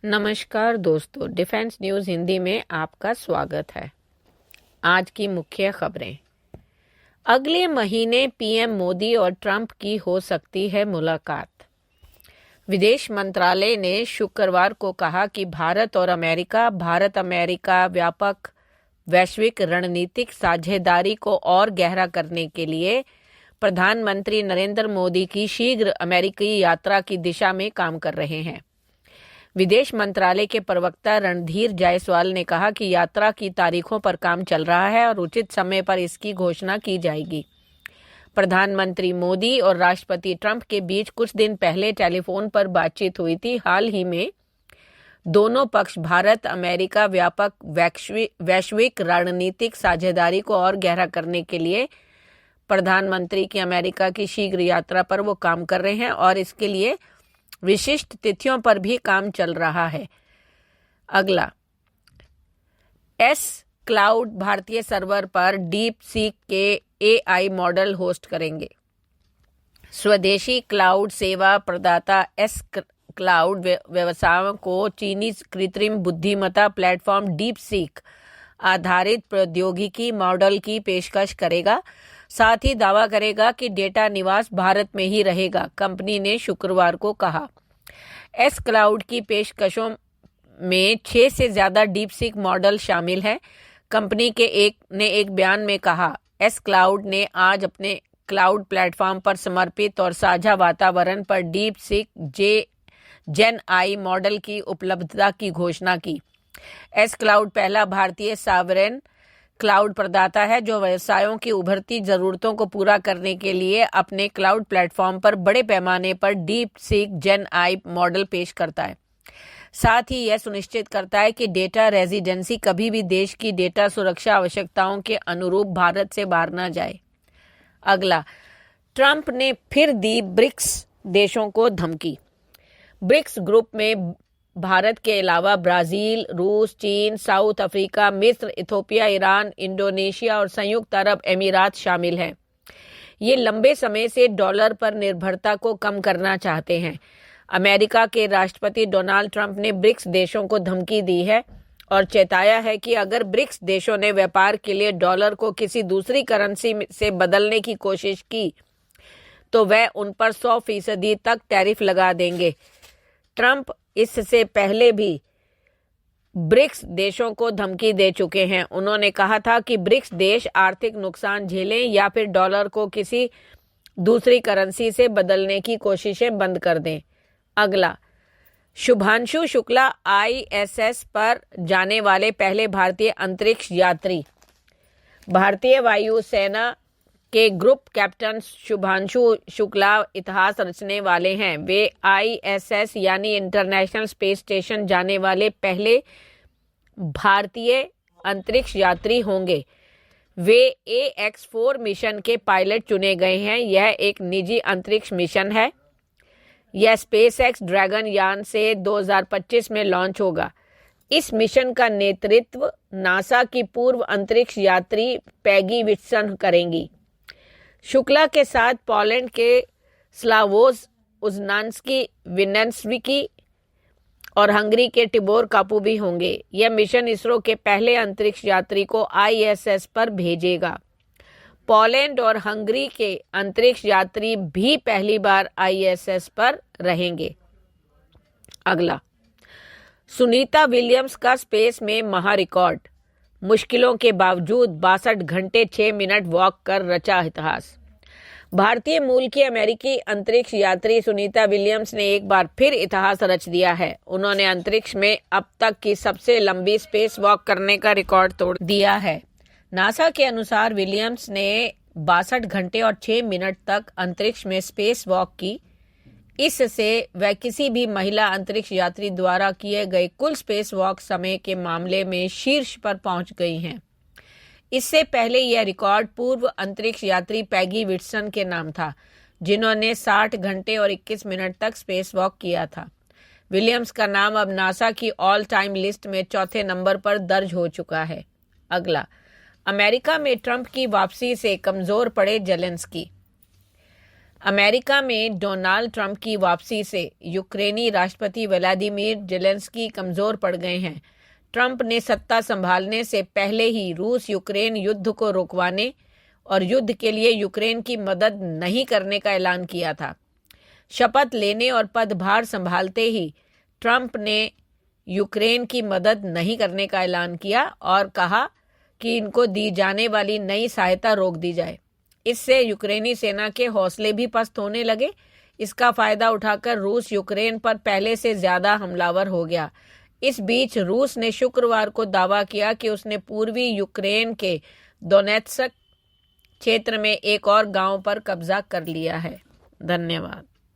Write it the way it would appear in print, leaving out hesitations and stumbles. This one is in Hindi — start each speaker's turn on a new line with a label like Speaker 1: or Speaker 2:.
Speaker 1: नमस्कार दोस्तों, डिफेंस न्यूज़ हिंदी में आपका स्वागत है। आज की मुख्य खबरें। अगले महीने पीएम मोदी और ट्रंप की हो सकती है मुलाकात। विदेश मंत्रालय ने शुक्रवार को कहा कि भारत अमेरिका व्यापक वैश्विक रणनीतिक साझेदारी को और गहरा करने के लिए प्रधानमंत्री नरेंद्र मोदी की शीघ्र अमेरिकी यात्रा की दिशा में काम कर रहे हैं। विदेश मंत्रालय के प्रवक्ता रणधीर जायसवाल ने कहा कि यात्रा की तारीखों पर काम चल रहा है और उचित समय पर इसकी घोषणा की जाएगी। प्रधानमंत्री मोदी और राष्ट्रपति ट्रंप के बीच कुछ दिन पहले टेलीफोन पर बातचीत हुई थी। हाल ही में दोनों पक्ष भारत अमेरिका व्यापक वैश्विक रणनीतिक साझेदारी को और गहरा करने के लिए प्रधानमंत्री की अमेरिका की शीघ्र यात्रा पर वो काम कर रहे हैं और इसके लिए विशिष्ट तिथियों पर भी काम चल रहा है। अगला, एस क्लाउड भारतीय सर्वर पर डीप सीक के एआई मॉडल होस्ट करेंगे। स्वदेशी क्लाउड सेवा प्रदाता एस क्लाउड व्यवसायों को चीनी कृत्रिम बुद्धिमत्ता प्लेटफॉर्म डीप सीक आधारित प्रौद्योगिकी मॉडल की पेशकश करेगा। साथ ही दावा करेगा कि डेटा निवास भारत में ही रहेगा, कंपनी ने शुक्रवार को कहा। एस क्लाउड की पेशकशों में 6 से ज्यादा डीप सीक मॉडल शामिल हैं। कंपनी के एक बयान में कहा, एस क्लाउड ने आज अपने क्लाउड प्लेटफॉर्म पर समर्पित और साझा वातावरण पर DeepSeek gen I model की उपलब्धता की घोषणा की। एस क्लाउड पहला भारतीय सॉवरेन क्लाउड प्रदाता है जो व्यवसायों की उभरती जरूरतों को पूरा करने के लिए अपने क्लाउड प्लेटफॉर्म पर बड़े पैमाने पर DeepSeek gen I model पेश करता है। साथ ही यह सुनिश्चित करता है कि डेटा रेजिडेंसी कभी भी देश की डेटा सुरक्षा आवश्यकताओं के अनुरूप भारत से बाहर न जाए। अगला, ट्रंप ने फिर दी ब्रिक्स देशों को धमकी। ब्रिक्स ग्रुप में भारत के अलावा ब्राजील, रूस, चीन, साउथ अफ्रीका, मिस्र, इथोपिया, ईरान, इंडोनेशिया और संयुक्त अरब अमीरात शामिल हैं। ये लंबे समय से डॉलर पर निर्भरता को कम करना चाहते हैं। अमेरिका के राष्ट्रपति डोनाल्ड ट्रंप ने ब्रिक्स देशों को धमकी दी है और चेताया है कि अगर ब्रिक्स देशों ने व्यापार के लिए डॉलर को किसी दूसरी करेंसी से बदलने की कोशिश की तो वह उन पर 100% तक टैरिफ लगा देंगे। ट्रंप इससे पहले भी ब्रिक्स देशों को धमकी दे चुके हैं। उन्होंने कहा था कि ब्रिक्स देश आर्थिक नुकसान झेलें या फिर डॉलर को किसी दूसरी करेंसी से बदलने की कोशिशें बंद कर दें। अगला, शुभांशु शुक्ला आईएसएस पर जाने वाले पहले भारतीय अंतरिक्ष यात्री। भारतीय वायुसेना के ग्रुप कैप्टन शुभांशु शुक्ला इतिहास रचने वाले हैं। वे आईएसएस यानी इंटरनेशनल स्पेस स्टेशन जाने वाले पहले भारतीय अंतरिक्ष यात्री होंगे। वे AX4 मिशन के पायलट चुने गए हैं। यह एक निजी अंतरिक्ष मिशन है। यह स्पेसएक्स ड्रैगन यान से 2025 में लॉन्च होगा। इस मिशन का नेतृत्व नासा की पूर्व अंतरिक्ष यात्री पैगी विट्सन करेंगी। शुक्ला के साथ पोलैंड के स्लावोज उज़नान्स्की, विनेंस्विकी और हंगरी के टिबोर कापू भी होंगे। यह मिशन इसरो के पहले अंतरिक्ष यात्री को आईएसएस पर भेजेगा। पोलैंड और हंगरी के अंतरिक्ष यात्री भी पहली बार आईएसएस पर रहेंगे। अगला, सुनीता विलियम्स का स्पेस में महा रिकॉर्ड। मुश्किलों के बावजूद 62 घंटे 6 मिनट वॉक कर रचा इतिहास। भारतीय मूल की अमेरिकी अंतरिक्ष यात्री सुनीता विलियम्स ने एक बार फिर इतिहास रच दिया है। उन्होंने अंतरिक्ष में अब तक की सबसे लंबी स्पेस वॉक करने का रिकॉर्ड तोड़ दिया है। नासा के अनुसार विलियम्स ने 62 घंटे और 6 मिनट तक अंतरिक्ष में स्पेस वॉक की। इससे वह किसी भी महिला अंतरिक्ष यात्री द्वारा किए गए कुल स्पेस वॉक समय के मामले में शीर्ष पर पहुंच गई हैं। इससे पहले यह रिकॉर्ड पूर्व अंतरिक्ष यात्री पैगी विट्सन के नाम था, जिन्होंने 60 घंटे और 21 मिनट तक स्पेस वॉक किया था। विलियम्स का नाम अब नासा की ऑल टाइम लिस्ट में चौथे नंबर पर दर्ज हो चुका है। अगला, अमेरिका में ट्रंप की वापसी से कमजोर पड़े जेलेंस्की। अमेरिका में डोनाल्ड ट्रंप की वापसी से यूक्रेनी राष्ट्रपति व्लादिमीर जेलेंस्की कमजोर पड़ गए हैं। ट्रंप ने सत्ता संभालने से पहले ही रूस यूक्रेन युद्ध को रुकवाने और युद्ध के लिए यूक्रेन की मदद नहीं करने का ऐलान किया था। शपथ लेने और पदभार संभालते ही ट्रंप ने यूक्रेन की मदद नहीं करने का ऐलान किया और कहा कि इनको दी जाने वाली नई सहायता रोक दी जाए। इससे यूक्रेनी सेना के हौसले भी पस्त होने लगे। इसका फायदा उठाकर रूस यूक्रेन पर पहले से ज्यादा हमलावर हो गया। इस बीच रूस ने शुक्रवार को दावा किया कि उसने पूर्वी यूक्रेन के दोनेत्स्क क्षेत्र में एक और गांव पर कब्जा कर लिया है। धन्यवाद।